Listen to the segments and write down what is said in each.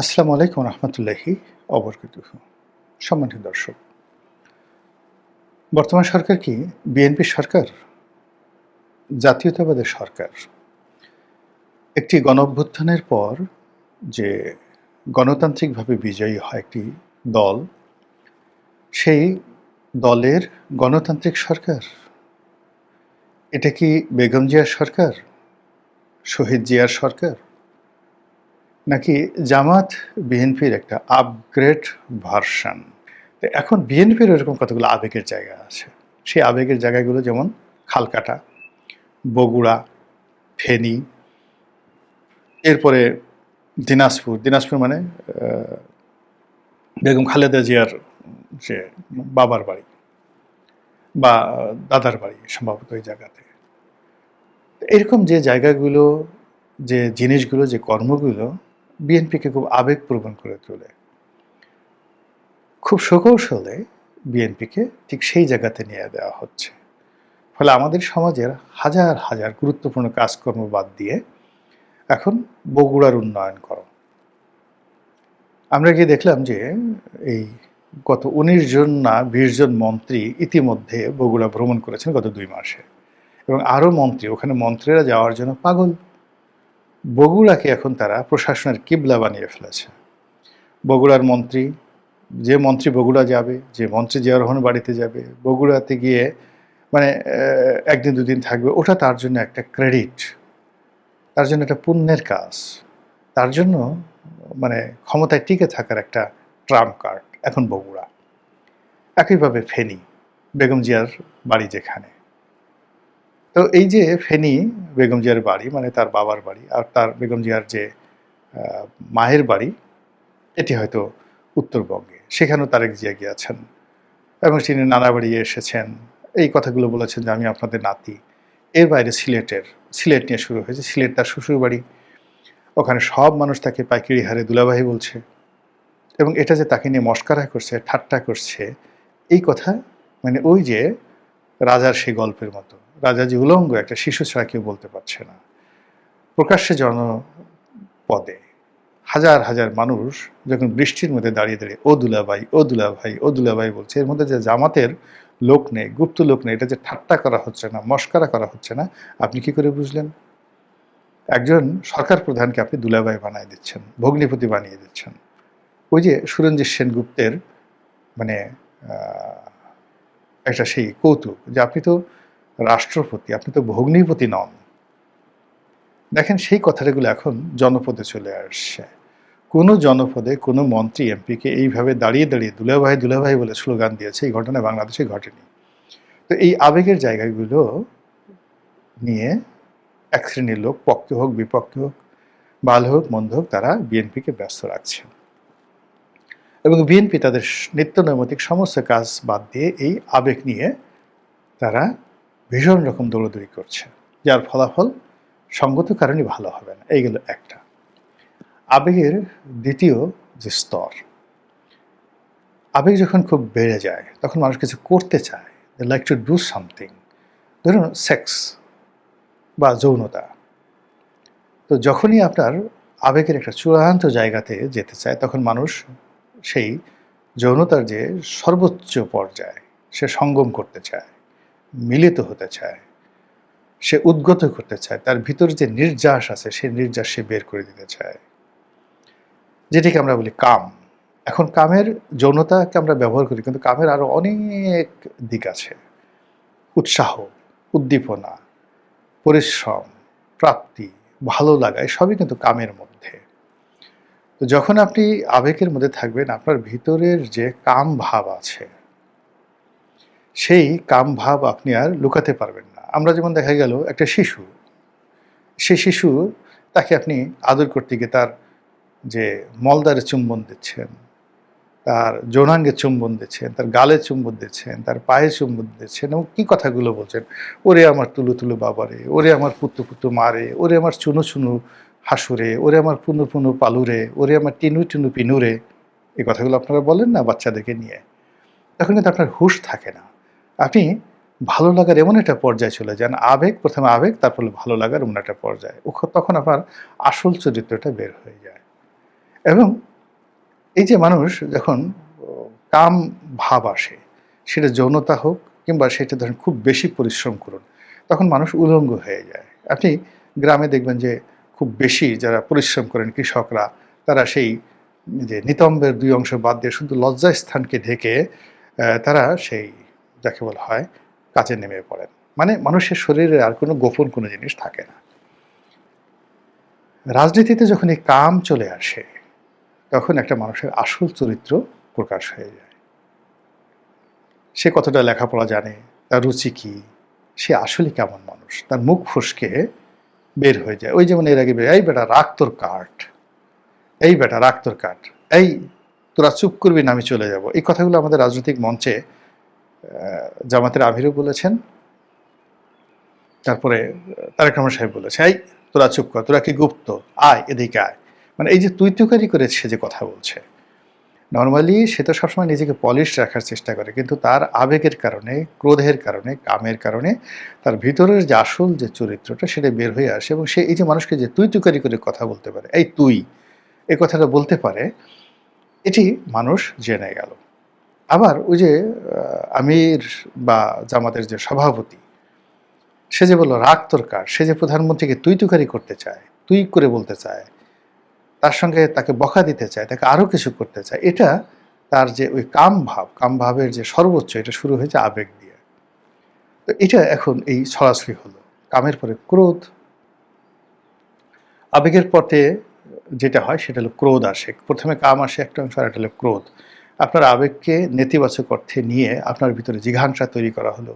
আসসালামু আলাইকুম রহমতুল্লাহি অবরকাতুহু। সম্মানিত দর্শক, বর্তমান সরকার কি বিএনপি সরকার? জাতীয়তাবাদের সরকার। একটি গণঅভ্যুত্থানের পর যে গণতান্ত্রিকভাবে বিজয়ী হয় একটি দল, সেই দলের গণতান্ত্রিক সরকার? এটা কি বেগম জিয়ার সরকার? শহীদ জিয়ার সরকার? নাকি জামাত বিএনপির একটা আপগ্রেড ভার্সন? এখন বিএনপির এরকম কতগুলো আবেগের জায়গা আছে। সেই আবেগের জায়গাগুলো যেমন খালকাটা, বগুড়া, ফেনী, এরপরে দিনাজপুর। দিনাজপুর মানে বেগম খালেদা জিয়ার যে বাবার বাড়ি বা দাদার বাড়ি সম্ভবত ওই জায়গাতে। এরকম যে জায়গাগুলো, যে জিনিসগুলো, যে কর্মগুলো বিএনপিকে খুব আবেগপ্রবণ করে তোলে। খুব সুকৌশলে বিএনপিকে ঠিক সেই জায়গাতে নিয়ে দেওয়া হচ্ছে। ফলে আমাদের সমাজের হাজার হাজার গুরুত্বপূর্ণ কাজকর্ম বাদ দিয়ে এখন বগুড়ার উন্নয়ন করো। আমরা গিয়ে দেখলাম যে এই গত ১৯ জন না ২০ জন মন্ত্রী ইতিমধ্যে বগুড়া ভ্রমণ করেছেন গত ২ মাসে, এবং আরও মন্ত্রী, ওখানে মন্ত্রীরা যাওয়ার জন্য পাগল। বগুড়াকে এখন তারা প্রশাসনের কিবলা বানিয়ে ফেলেছে। বগুড়ার মন্ত্রী, যে মন্ত্রী বগুড়া যাবে, যে মন্ত্রী জিয়া রহমানের বাড়িতে যাবে, বগুড়াতে গিয়ে মানে একদিন দুদিন থাকবে, ওটা তার জন্য একটা ক্রেডিট, তার জন্য একটা পুণ্যের কাজ, তার জন্য মানে ক্ষমতায় টিকে থাকার একটা ট্রাম্প কার্ড এখন বগুড়া। একইভাবে ফেনী, বেগম জিয়ার বাড়ি যেখানে। তো এই যে ফেনী বেগম জিয়ার বাড়ি মানে তার বাবার বাড়ি, আর তার বেগম জিয়ার যে মায়ের বাড়ি, এটি হয়তো উত্তরবঙ্গে, সেখানেও তারেক জিয়া গিয়েছেন এবং তিনি নানা বাড়ি এসেছেন, এই কথাগুলো বলেছেন যে আমি আপনাদের নাতি। এর বাইরে সিলেট নিয়ে শুরু হয়েছে, সিলেট তার শ্বশুর বাড়ি, ওখানে সব মানুষ তাকে পাইকারি হারে দুলাভাই বলছে, এবং এটা যে তাকে নিয়ে মস্কারা করছে, ঠাট্টা করছে, এই কথা মানে ওই যে রাজার সেই গল্পের মতো, রাজা যে উলঙ্গ, একটা শিশু ছাড়া কেউ বলতে পারছে না। প্রকাশ্যে জনপদে হাজার হাজার মানুষ যখন বৃষ্টির মধ্যে দাঁড়িয়ে দাঁড়িয়ে ও দুলাভাই, ও দুলাভাই, ও দুলাভাই বলছে, এর মধ্যে যে জামাতের লোক নেই, গুপ্ত লোক নেই, এটা যে ঠাট্টা করা হচ্ছে না, মস্কারা করা হচ্ছে না, আপনি কি করে বুঝলেন? একজন সরকার প্রধানকে আপনি দুলাভাই বানিয়ে দিচ্ছেন, ভগ্নিপতি বানিয়ে দিচ্ছেন। ওই যে সুরঞ্জিত সেনগুপ্তের মানে একটা সেই কৌতুক যে আপনি তো রাষ্ট্রপতি, আপনি তো ভগ্নিপতি নন। দেখেন সেই কথাগুলো এখন জনপদে চলে আসছে। কোনো জনপদে কোনো মন্ত্রী এমপিকে এইভাবে দাঁড়িয়ে দাঁড়িয়ে দুলাভাই দুলাভাই বলে স্লোগান দিয়েছে, এই ঘটনা বাংলাদেশে ঘটেনি। তো এই আবেগের জায়গাগুলো নিয়ে এক শ্রেণীর লোক, পক্ষে হোক বিপক্ষে হোক, ভালো হোক মন্দ হোক, তারা বিএনপিকে ব্যস্ত রাখছে, এবং বিএনপি তাদের নিত্য নৈমিত্তিক সমস্ত কাজ বাদ দিয়ে এই আবেগ নিয়ে তারা ভীষণ রকম দৌড়দৌড়ি করছে, যার ফলাফল সঙ্গত কারণে ভালো হবে না। এইগুলো একটা। আবেগের দ্বিতীয় যে স্তর, আবেগ যখন খুব বেড়ে যায় তখন মানুষ কিছু করতে চায়, দে লাইক টু ডু সামথিং। ধরুন সেক্স বা যৌনতা। তো যখনই আপনার আবেগের একটা চূড়ান্ত জায়গাতে যেতে চায়, তখন মানুষ সেই যৌনতার যে সর্বোচ্চ পর্যায়ে সে সঙ্গম করতে চায়, মিলিত হতে চায়, সে উদ্গত করতে চায়, তার ভিতরে যে নির্যাস আছে সেই নির্যাস সে বের করে দিতে চায়, যেটিকে আমরা বলি কাম। এখন কামের, যৌনতাকে আমরা ব্যবহার করি, কিন্তু কামের আরো অনেক দিক আছে। উৎসাহ, উদ্দীপনা, পরিশ্রম, প্রাপ্তি, ভালো লাগা, সবই কিন্তু কামের মধ্যে। তো যখন আপনি আবেগের মধ্যে থাকবেন, আপনার ভিতরের যে কাম ভাব আছে, সেই কাম ভাব আপনি আর লুকাতে পারবেন না। আমরা যেমন দেখা গেল একটা শিশু, সেই শিশু, তাকে আপনি আদর করতে গিয়ে তার যে মলদ্বারে চুম্বন দিচ্ছেন, তার যৌনাঙ্গে চুম্বন দিচ্ছেন, তার গালে চুম্বন দিচ্ছেন, তার পায়ে চুম্বন দিচ্ছেন, এবং কি কথাগুলো বলছেন, ওরে আমার তুলু তুলু বাবারে, ওরে আমার পুতু পুতু মারে, ওরে আমার চুনু চুনু হাসুরে, ওরে আমার পুনু পুনু পালুরে, ওরে আমার টিনু টিনু পিনুরে। এই কথাগুলো আপনারা বলেন না বাচ্চাদেরকে নিয়ে? তখন কিন্তু আপনার হুঁশ থাকে না। আপনি ভালো লাগার এমন একটা পর্যায়ে চলে যান, আবেগ, প্রথমে আবেগ, তারপরে ভালো লাগার এমন একটা পর্যায়ে, তখন আপনার আসল চরিত্রটা বের হয়ে যায়। এবং এই যে মানুষ যখন কাম ভাব আসে, সেটা যৌনতা হোক কিংবা সেটা ধরেন খুব বেশি পরিশ্রম করুন, তখন মানুষ উলঙ্গ হয়ে যায়। আপনি গ্রামে দেখবেন যে খুব বেশি যারা পরিশ্রম করেন কৃষকরা, তারা সেই যে নিতম্বের ২ অংশ বাদ দিয়ে শুধু লজ্জাস্থানকে ঢেকে তারা সেই যাকে বলা হয় কাজে নেমে পড়েন। মানে মানুষের শরীরে আর কোনো গোপন কোনো জিনিস থাকে না। রাজনীতিতে যখন এই কাম চলে আসে, তখন একটা মানুষের আসল চরিত্র প্রকাশ হয়ে যায়। সে কতটা লেখাপড়া জানে, তার রুচি কি, সে আসলে কেমন মানুষ, তার মুখ ফসকে বের হয়ে যায়। ওই যেমন এর আগে এই বেটা রাখ তোর কাঠ, এই বেটা রাখ তোর কাঠ, এই তোরা চুপ করবি না আমি চলে যাব। এই কথাগুলো আমাদের রাজনৈতিক মঞ্চে জামাতের আমিরও বলেছেন, তারপরে তারেক রহমান সাহেব বলেছে, এই তোরা চুপ কর, তোরা কি গুপ্ত, আয় এদিকে আয়। মানে এই যে তুই তুকারি করে সে যে কথা বলছে, নর্মালি সে তো সবসময় নিজেকে পলিশ রাখার চেষ্টা করে, কিন্তু তার আবেগের কারণে, ক্রোধের কারণে, কামের কারণে তার ভিতরের যে আসল যে চরিত্রটা সেটা বের হয়ে আসে, এবং সে এই যে মানুষকে যে তুই তুকারি করে কথা বলতে পারে, এই তুই এই কথাটা বলতে পারে, এটি মানুষ জেনে গেল। আবার ওই যে আমির বা জামাতের যে সভাপতি, সে যে বলল রাগ তোর কার, সে যে প্রধানমন্ত্রীকে তুই তুকারি করতে চায়, তুই করে বলতে চায়, তার সঙ্গে তাকে বকা দিতে চায়, তাকে আরও কিছু করতে চায়, এটা তার যে ওই কাম ভাব, কাম ভাবের যে সর্বোচ্চ, এটা শুরু হয়েছে আবেগ দিয়ে। তো এটা এখন এই ছড়াছড়ি হলো, কামের পরে ক্রোধ, আবেগের পথে যেটা হয় সেটা হলো ক্রোধ আসে। প্রথমে কাম আসে একটা অংশ, আর এটা হলো ক্রোধ। আপনার আবেগকে নেতিবাচক অর্থে নিয়ে আপনার ভিতরে জিঘাংসা তৈরি করা হলো,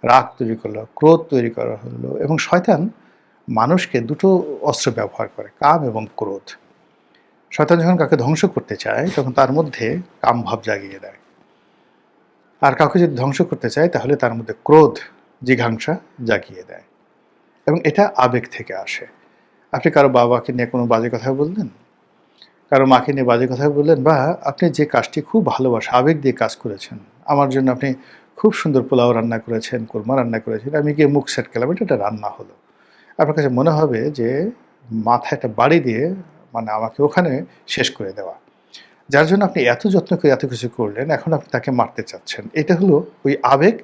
রাগ তৈরি করলো, ক্রোধ তৈরি করা হলো, এবং শয়তান মানুষকে দুটো অস্ত্র ব্যবহার করে, কাম এবং ক্রোধ। শয়তান যখন কাউকে ধ্বংস করতে চায় তখন তার মধ্যে কাম ভাব জাগিয়ে দেয়, আর কাউকে যদি ধ্বংস করতে চায় তাহলে তার মধ্যে ক্রোধ, জিঘাংসা জাগিয়ে দেয়, এবং এটা আবেগ থেকে আসে। আপনি কারো বাবাকে নিয়ে কোনো বাজে কথা বললেন, কারো মাকে নিয়ে বাজে কথা বললেন, বা আপনি যে কাজটি খুব ভালোবাসা আবেগ দিয়ে কাজ করেছেন, আমার জন্য আপনি খুব সুন্দর পোলাও রান্না করেছেন, কোরমা রান্না করেছেন, আমি গিয়ে মুখ সেটকেলাম, এটা একটা রান্না হলো। আপনার কাছে মনে হবে যে মাথায় একটা বাড়ি দিয়ে মানে আমাকে ওখানে শেষ করে দেওয়া। যার জন্য আপনি এত যত্ন করে এত কিছু করলেন, এখন আপনি তাকে মারতে চাচ্ছেন। এটা হলো ওই আবেগ।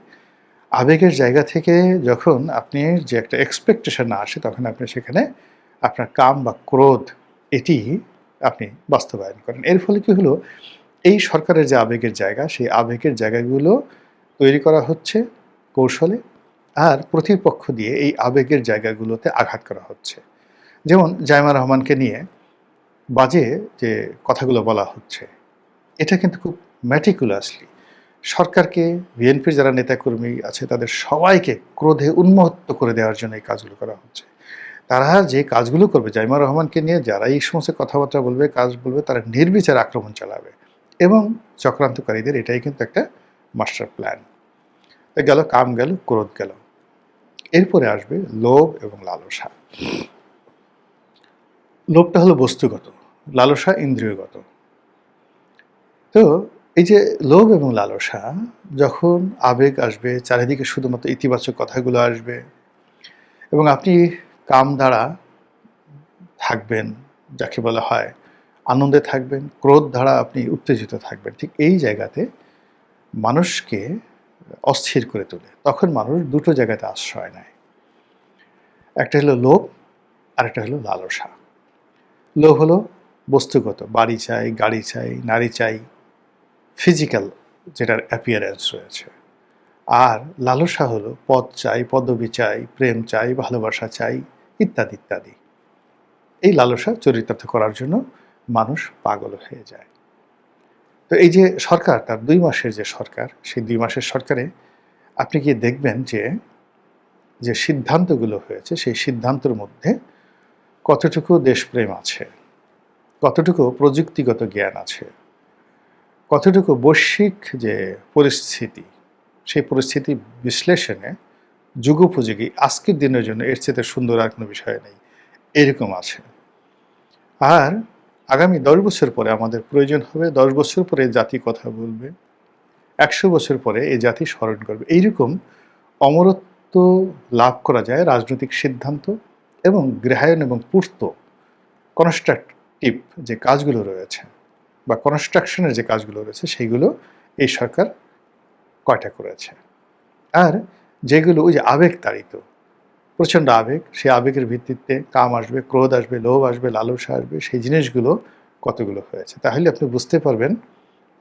আবেগের জায়গা থেকে যখন আপনি যে একটা এক্সপেকটেশন না আসে, তখন আপনি সেখানে আপনার কাম বা ক্রোধ এটি আপনি বাস্তবায়ন করেন। এর ফলে কি হলো, এই সরকারের যে আবেগের জায়গা, সেই আবেগের জায়গাগুলো তৈরি করা হচ্ছে কৌশলে, আর প্রতিপক্ষ দিয়ে এই আবেগের জায়গাগুলোতে আঘাত করা হচ্ছে। যেমন জাইমা রহমানকে নিয়ে বাজে যে কথাগুলো বলা হচ্ছে, এটা কিন্তু খুব ম্যাটিকুলাসলি সরকারকে, বিএনপির যারা নেতাকর্মী আছে তাদের সবাইকে ক্রোধে উন্মত্ত করে দেওয়ার জন্য এই কাজগুলো করা হচ্ছে। তারা যে কাজগুলো করবে, জাইমা রহমানকে নিয়ে যারা এই সমস্ত কথাবার্তা বলবে, কাজ বলবে, তারা নির্বিচার আক্রমণ চালাবে, এবং চক্রান্তকারীদের এটাই কিন্তু একটা মাস্টার প্ল্যান। গেল কাম, গেল ক্রোধ, গেল। এরপরে আসবে লোভ এবং লালসা। লোভটা হলো বস্তুগত, লালসা ইন্দ্রিয়গত। তো এই যে লোভ এবং লালসা, যখন আবেগ আসবে, চারিদিকে শুধুমাত্র ইতিবাচক কথাগুলো আসবে, এবং আপনি কাম দ্বারা থাকবেন, যাকে বলা হয় আনন্দে থাকবেন, ক্রোধ দ্বারা আপনি উত্তেজিত থাকবেন, ঠিক এই জায়গাতে মানুষকে অস্থির করে তোলে। তখন মানুষ দুটো জায়গাতে আশ্রয় নেয়, একটা হলো লোভ, আর একটা হলো লালসা। লোভ হলো বস্তুগত, বাড়ি চাই, গাড়ি চাই, নারী চাই, ফিজিক্যাল যেটার অ্যাপিয়ারেন্স রয়েছে। আর লালসা হলো পদ চাই, পদবি চাই, প্রেম চাই, ভালোবাসা চাই, ইত্যাদি ইত্যাদি। এই লালসা চরিতার্থ করার জন্য মানুষ পাগল হয়ে যায়। তো এই যে সরকার, তার ২ মাসের যে সরকার, সেই ২ মাসের সরকারে আপনি গিয়ে দেখবেন যে যে সিদ্ধান্তগুলো হয়েছে, সেই সিদ্ধান্তের মধ্যে কতটুকু দেশপ্রেম আছে, কতটুকু প্রযুক্তিগত জ্ঞান আছে, কতটুকু বৈশ্বিক যে পরিস্থিতি, সেই পরিস্থিতি বিশ্লেষণে যুগোপযোগী আজকের দিনের জন্য এর চেয়ে সুন্দর আর কোনো বিষয় নেই, এরকম আছে। আর আগামী ১০ বছর পরে আমাদের প্রয়োজন হবে, ১০ বছর পরে জাতি কথা বলবে, ১০০ বছর পরে এই জাতি স্মরণ করবে। এইরকম অমরত্ব লাভ করা যায় রাজনৈতিক সিদ্ধান্ত এবং গৃহায়ন এবং পূর্ত কনস্ট্রাকটিভ যে কাজগুলো রয়েছে বা কনস্ট্রাকশনের যে কাজগুলো রয়েছে সেইগুলো এই সরকার কয়টা করেছে। আর যেগুলো ওই যে আবেগ তাড়িত, প্রচণ্ড আবেগ, সেই আবেগের ভিত্তিতে কাম আসবে, ক্রোধ আসবে, লোভ আসবে, লালসা আসবে, সেই জিনিসগুলো কতগুলো হয়েছে। তাহলে আপনি বুঝতে পারবেন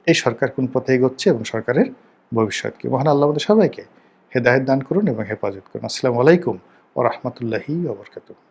এই সরকার কোন পথে এগোচ্ছে এবং সরকারের ভবিষ্যৎ কি। মহান আল্লাহ আমাদের সবাইকে হেদায়েত দান করুন এবং হেফাজত করুন। আসসালামু আলাইকুম ওয়া রাহমাতুল্লাহি ওয়া বারাকাতুহু।